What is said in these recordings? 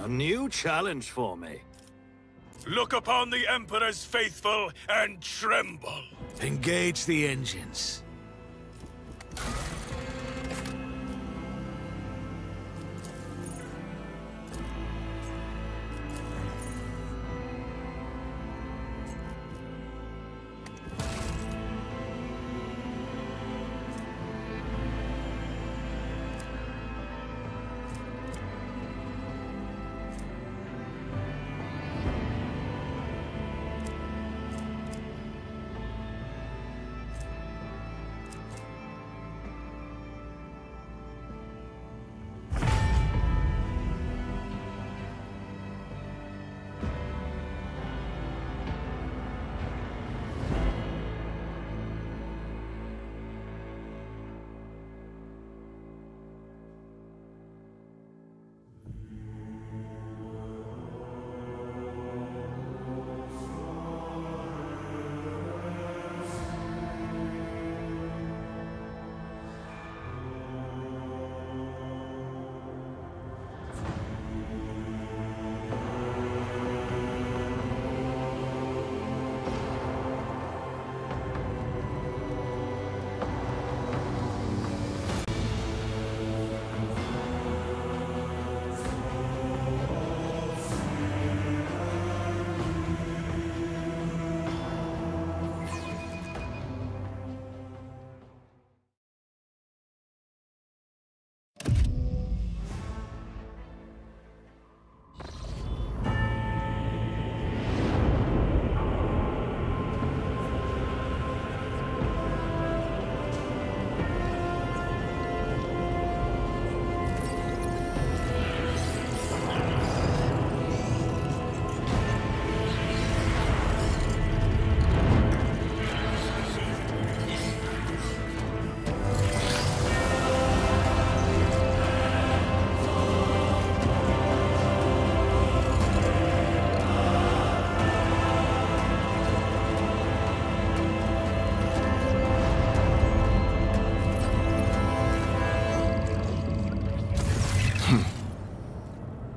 A new challenge for me. Look upon the Emperor's faithful and tremble. Engage the engines.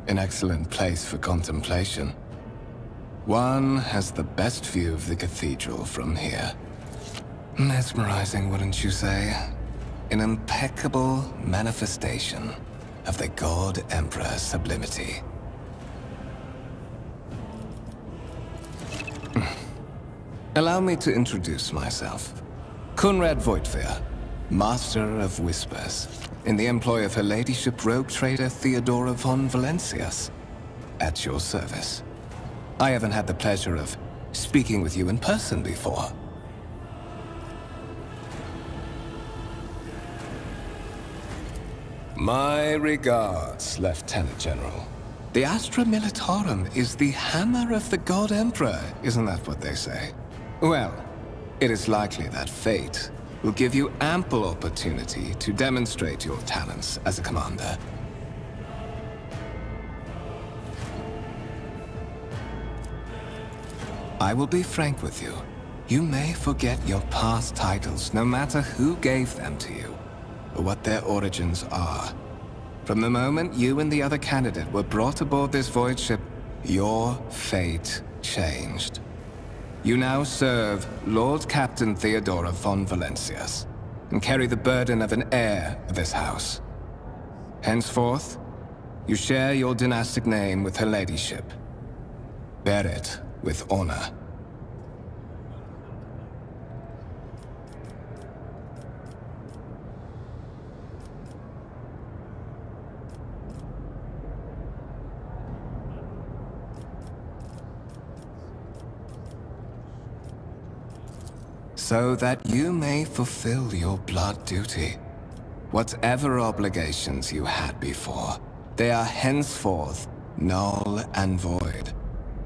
An excellent place for contemplation. One has the best view of the cathedral from here. Mesmerizing, wouldn't you say? An impeccable manifestation of the God Emperor's sublimity. Allow me to introduce myself. Conrad Voigtveer, Master of Whispers, in the employ of Her Ladyship Rogue Trader Theodora von Valencias, at your service. I haven't had the pleasure of speaking with you in person before. My regards, Lieutenant General. The Astra Militarum is the hammer of the God Emperor, isn't that what they say? Well, it is likely that fate will give you ample opportunity to demonstrate your talents as a commander. I will be frank with you. You may forget your past titles, no matter who gave them to you, or what their origins are. From the moment you and the other candidate were brought aboard this void ship, your fate changed. You now serve Lord Captain Theodora von Valencias, and carry the burden of an heir of this house. Henceforth, you share your dynastic name with Her Ladyship. Bear it with honor. So that you may fulfill your blood duty. Whatever obligations you had before, they are henceforth null and void.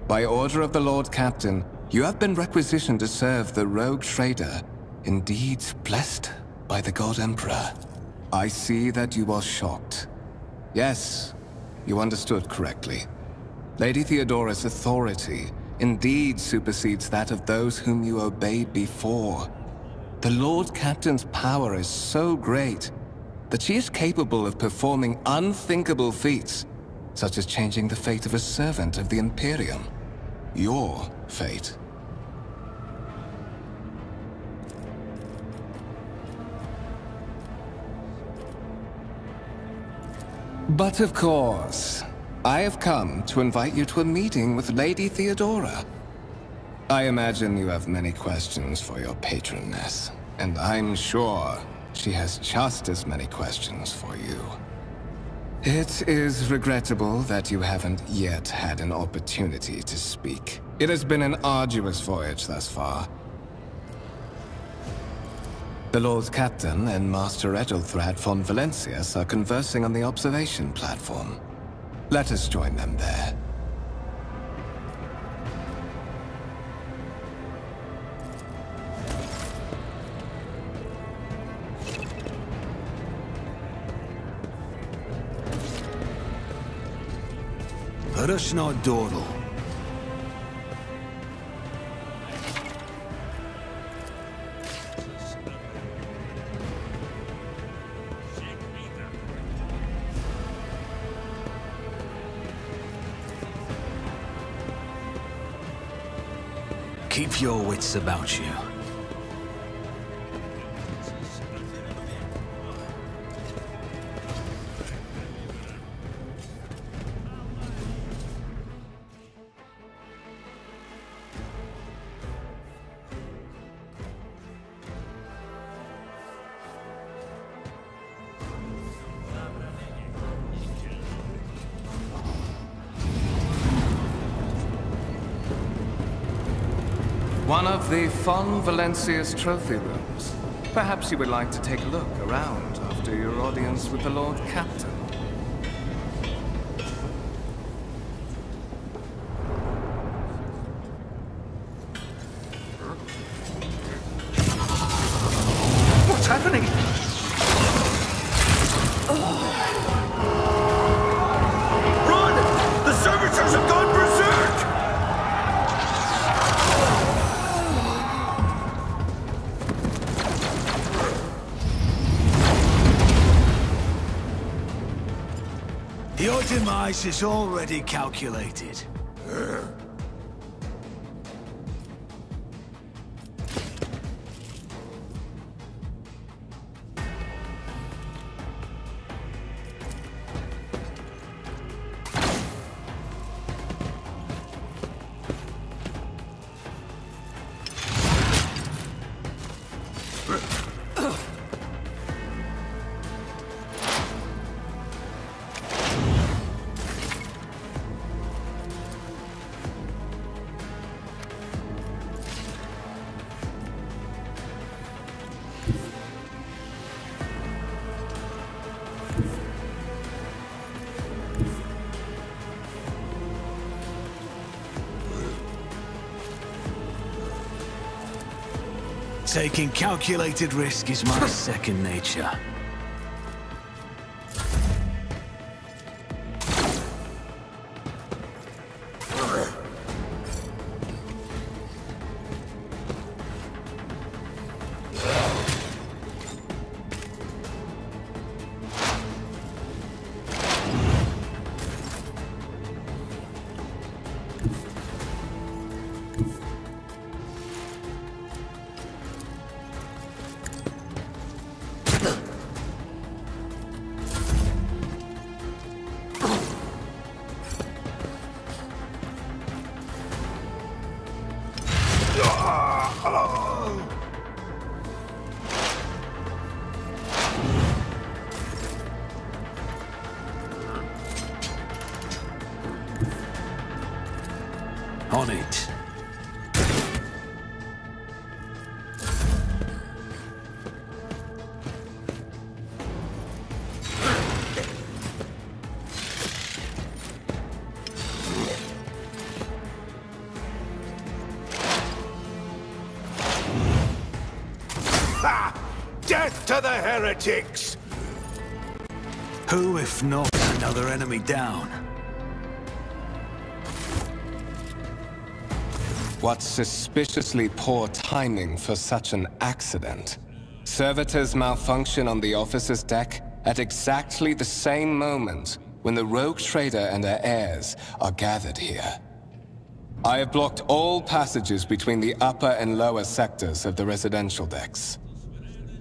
By order of the Lord Captain, you have been requisitioned to serve the Rogue Trader, indeed blessed by the God Emperor. I see that you are shocked. Yes, you understood correctly. Lady Theodora's authority indeed supersedes that of those whom you obeyed before. The Lord Captain's power is so great that she is capable of performing unthinkable feats, such as changing the fate of a servant of the Imperium. Your fate. But of course, I have come to invite you to a meeting with Lady Theodora. I imagine you have many questions for your patroness, and I'm sure she has just as many questions for you. It is regrettable that you haven't yet had an opportunity to speak. It has been an arduous voyage thus far. The Lord Captain and Master Ethelthrad von Valencius are conversing on the observation platform. Let us join them there. Let us not dawdle. Keep your wits about you. One of the Von Valencius trophy rooms. Perhaps you would like to take a look around after your audience with the Lord Captain. What's happening? Run! The servitors have gone berserk! Your demise is already calculated. Taking calculated risk is my second nature. On it. Ha! Death to the heretics! Who, if not another enemy down? What suspiciously poor timing for such an accident. Servitors malfunction on the officer's deck at exactly the same moment when the rogue trader and her heirs are gathered here. I have blocked all passages between the upper and lower sectors of the residential decks.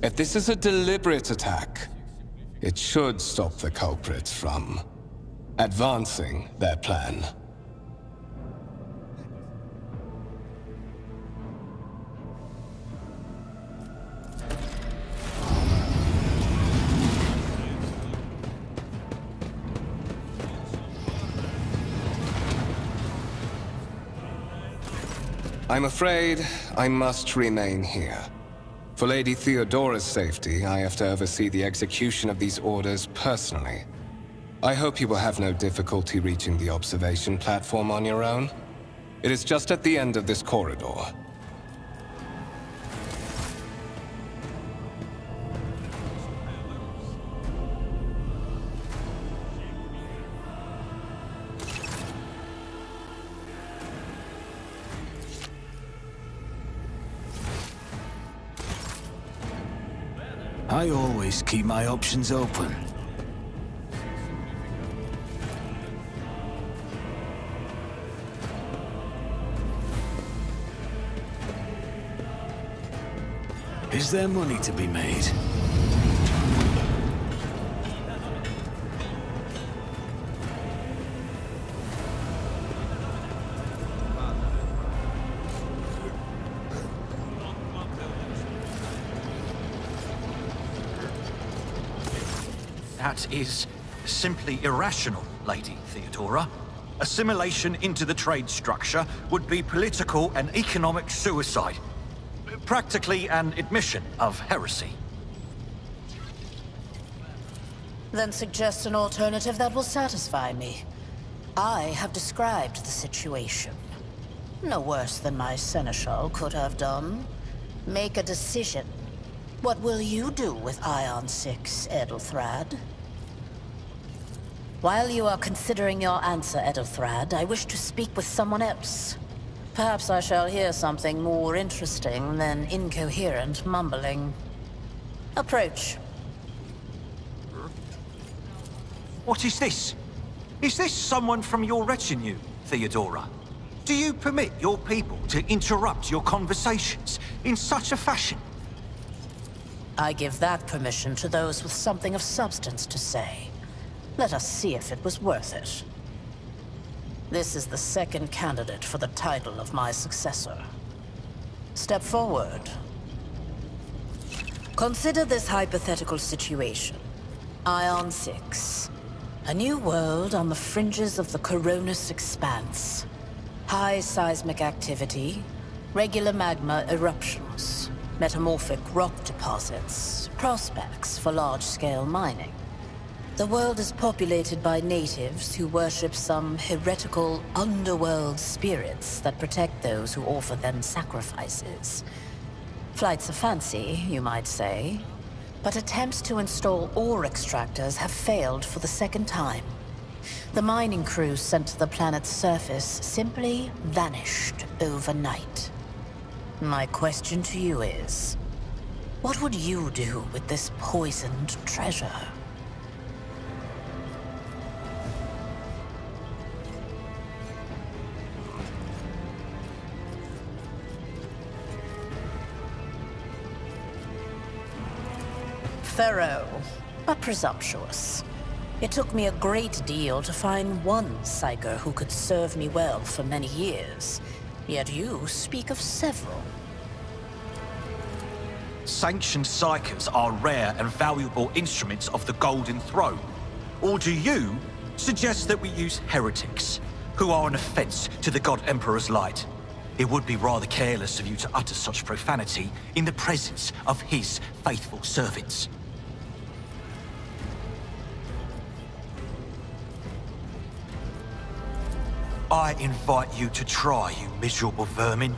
If this is a deliberate attack, it should stop the culprits from advancing their plan. I'm afraid I must remain here. For Lady Theodora's safety, I have to oversee the execution of these orders personally. I hope you will have no difficulty reaching the observation platform on your own. It is just at the end of this corridor. I always keep my options open. Is there money to be made? That is simply irrational, Lady Theodora. Assimilation into the trade structure would be political and economic suicide. Practically an admission of heresy. Then suggest an alternative that will satisfy me. I have described the situation. No worse than my seneschal could have done. Make a decision. What will you do with Ion 6, Edelthrad? While you are considering your answer, Edelthrad, I wish to speak with someone else. Perhaps I shall hear something more interesting than incoherent mumbling. Approach. What is this? Is this someone from your retinue, Theodora? Do you permit your people to interrupt your conversations in such a fashion? I give that permission to those with something of substance to say. Let us see if it was worth it. This is the second candidate for the title of my successor. Step forward. Consider this hypothetical situation. Ion 6. A new world on the fringes of the Coronus Expanse. High seismic activity, regular magma eruptions, metamorphic rock deposits, prospects for large-scale mining. The world is populated by natives who worship some heretical underworld spirits that protect those who offer them sacrifices. Flights of fancy, you might say, but attempts to install ore extractors have failed for the second time. The mining crews sent to the planet's surface simply vanished overnight. My question to you is, what would you do with this poisoned treasure? Thorough, but presumptuous. It took me a great deal to find one psyker who could serve me well for many years. Yet you speak of several. Sanctioned psykers are rare and valuable instruments of the Golden Throne. Or do you suggest that we use heretics, who are an offense to the God Emperor's light? It would be rather careless of you to utter such profanity in the presence of his faithful servants. I invite you to try, you miserable vermin.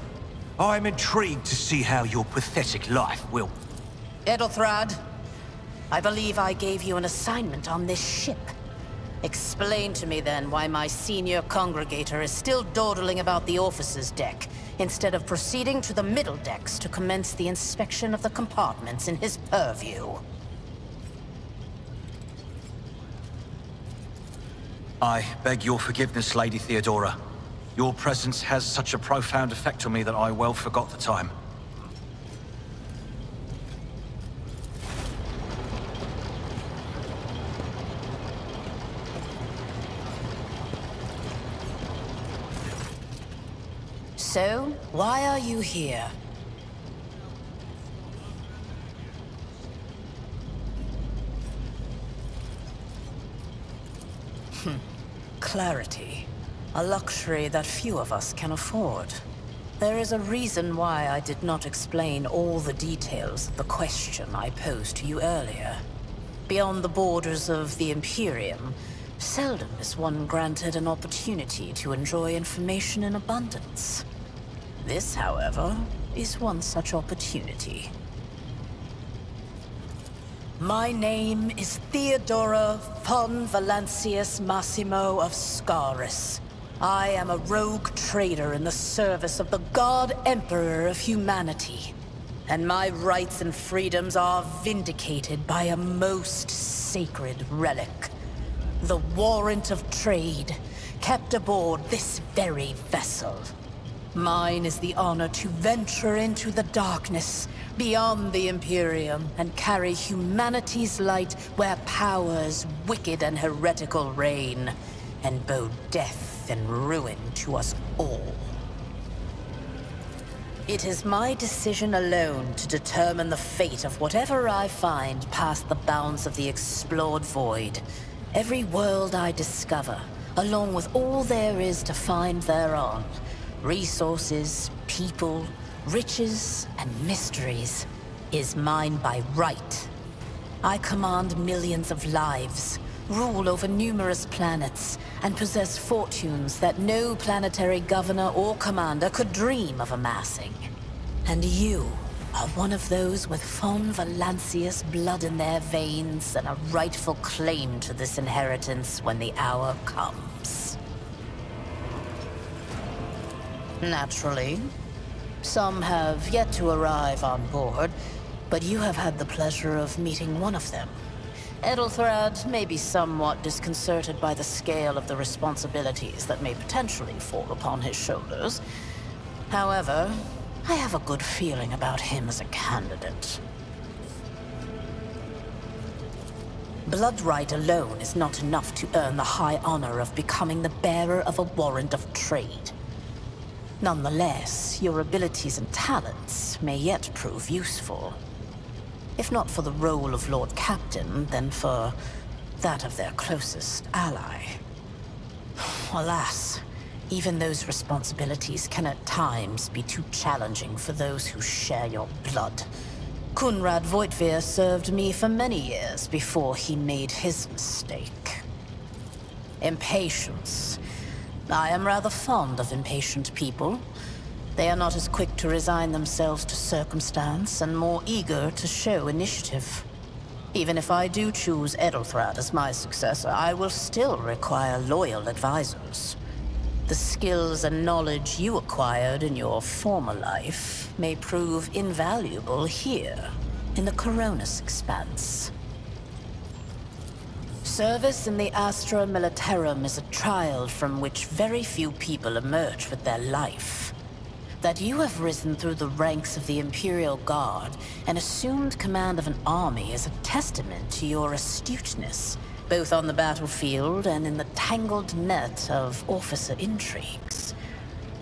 I am intrigued to see how your pathetic life will... Edelthrad, I believe I gave you an assignment on this ship. Explain to me then why my senior congregator is still dawdling about the officer's deck, instead of proceeding to the middle decks to commence the inspection of the compartments in his purview. I beg your forgiveness, Lady Theodora. Your presence has such a profound effect on me that I well forgot the time. So, why are you here? Clarity. A luxury that few of us can afford. There is a reason why I did not explain all the details of the question I posed to you earlier. Beyond the borders of the Imperium, seldom is one granted an opportunity to enjoy information in abundance. This, however, is one such opportunity. My name is Theodora von Valancius Massimo of Scaris. I am a rogue trader in the service of the God Emperor of humanity. And my rights and freedoms are vindicated by a most sacred relic. The warrant of trade, kept aboard this very vessel. Mine is the honor to venture into the darkness, beyond the Imperium, and carry humanity's light where powers wicked and heretical reign, and bow death and ruin to us all. It is my decision alone to determine the fate of whatever I find past the bounds of the explored void. Every world I discover, along with all there is to find thereon, resources, people, riches, and mysteries, is mine by right. I command millions of lives, rule over numerous planets, and possess fortunes that no planetary governor or commander could dream of amassing. And you are one of those with von Valancius blood in their veins and a rightful claim to this inheritance when the hour comes. Naturally, some have yet to arrive on board, but you have had the pleasure of meeting one of them. Edelthrad may be somewhat disconcerted by the scale of the responsibilities that may potentially fall upon his shoulders. However, I have a good feeling about him as a candidate. Bloodright alone is not enough to earn the high honor of becoming the bearer of a warrant of trade. Nonetheless, your abilities and talents may yet prove useful. If not for the role of Lord Captain, then for that of their closest ally. Alas, even those responsibilities can at times be too challenging for those who share your blood. Kunrad Voitvir served me for many years before he made his mistake. Impatience. I am rather fond of impatient people. They are not as quick to resign themselves to circumstance and more eager to show initiative. Even if I do choose Edelthrad as my successor, I will still require loyal advisors. The skills and knowledge you acquired in your former life may prove invaluable here, in the Coronis Expanse. Service in the Astra Militarum is a trial from which very few people emerge with their life. That you have risen through the ranks of the Imperial Guard and assumed command of an army is a testament to your astuteness, both on the battlefield and in the tangled net of officer intrigues.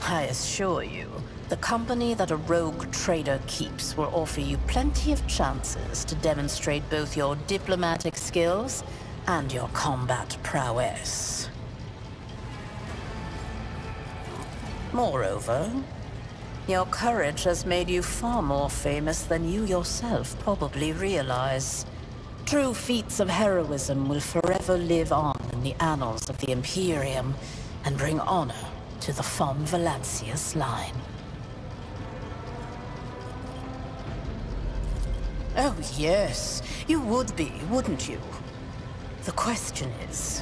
I assure you, the company that a rogue trader keeps will offer you plenty of chances to demonstrate both your diplomatic skills and your combat prowess. Moreover, your courage has made you far more famous than you yourself probably realize. True feats of heroism will forever live on in the annals of the Imperium and bring honor to the von Valancius line. Oh yes, you would be, wouldn't you? The question is,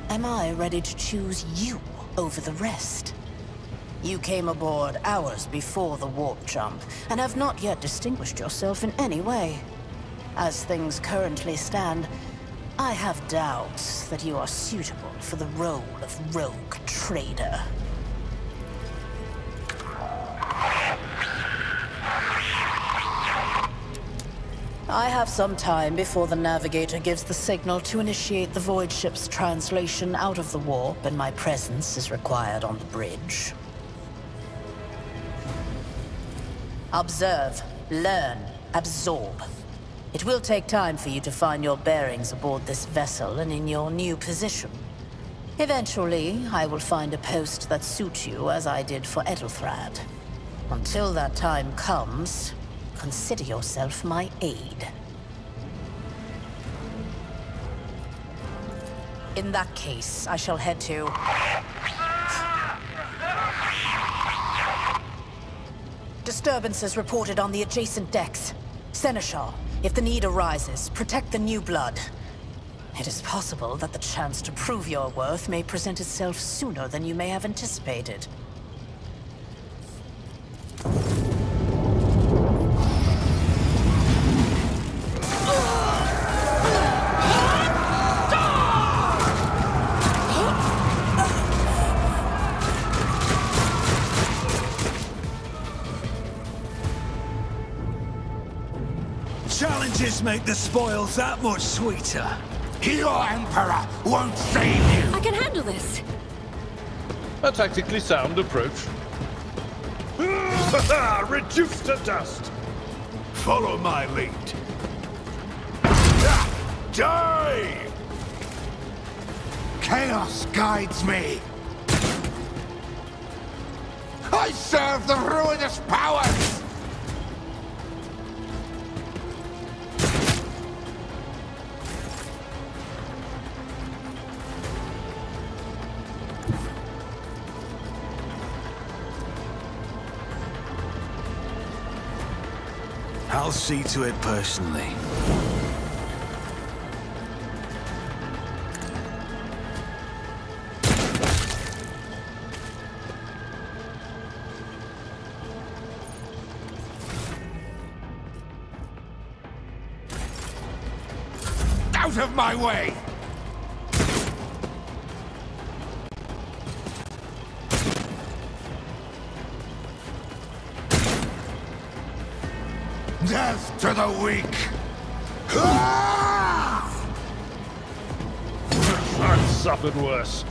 am I ready to choose you over the rest? You came aboard hours before the warp jump, and have not yet distinguished yourself in any way. As things currently stand, I have doubts that you are suitable for the role of rogue trader. I have some time before the Navigator gives the signal to initiate the Void Ship's translation out of the warp, and my presence is required on the bridge. Observe, learn, absorb. It will take time for you to find your bearings aboard this vessel and in your new position. Eventually, I will find a post that suits you as I did for Edelthrad. Until that time comes, consider yourself my aide. In that case, I shall head to... Disturbances reported on the adjacent decks. Seneschal, if the need arises, protect the new blood. It is possible that the chance to prove your worth may present itself sooner than you may have anticipated. Challenges make the spoils that much sweeter. Your Emperor won't save you! I can handle this. A tactically sound approach. Reduced to dust! Follow my lead. Die! Chaos guides me! I serve the ruinous powers! I'll see to it personally. Out of my way! Death to the weak! I've suffered worse.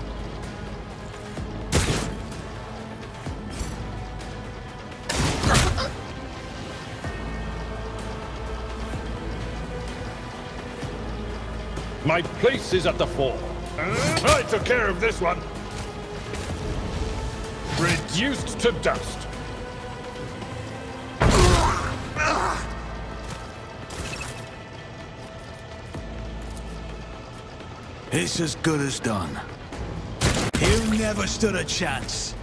My place is at the fore. I took care of this one. Reduced to dust. It's as good as done. You never stood a chance.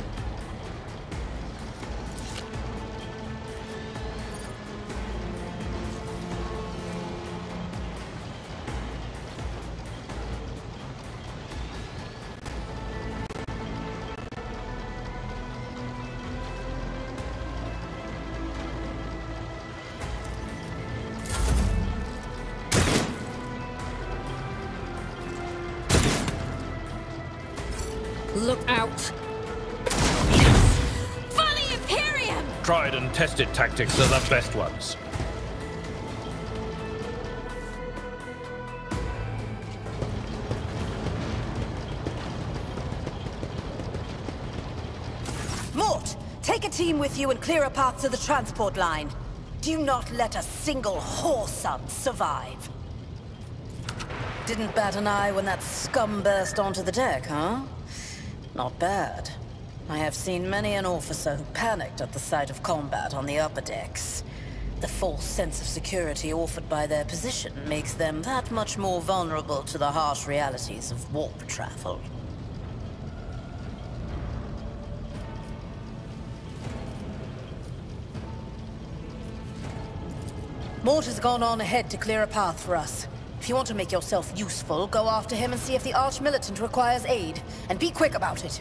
Look out! For the Imperium! Tried and tested tactics are the best ones. Mort, take a team with you and clear a path to the transport line. Do not let a single whoreson survive. Didn't bat an eye when that scum burst onto the deck, huh? Not bad. I have seen many an officer who panicked at the sight of combat on the upper decks. The false sense of security offered by their position makes them that much more vulnerable to the harsh realities of warp travel. Mort has gone on ahead to clear a path for us. If you want to make yourself useful, go after him and see if the Arch-Militant requires aid. And be quick about it.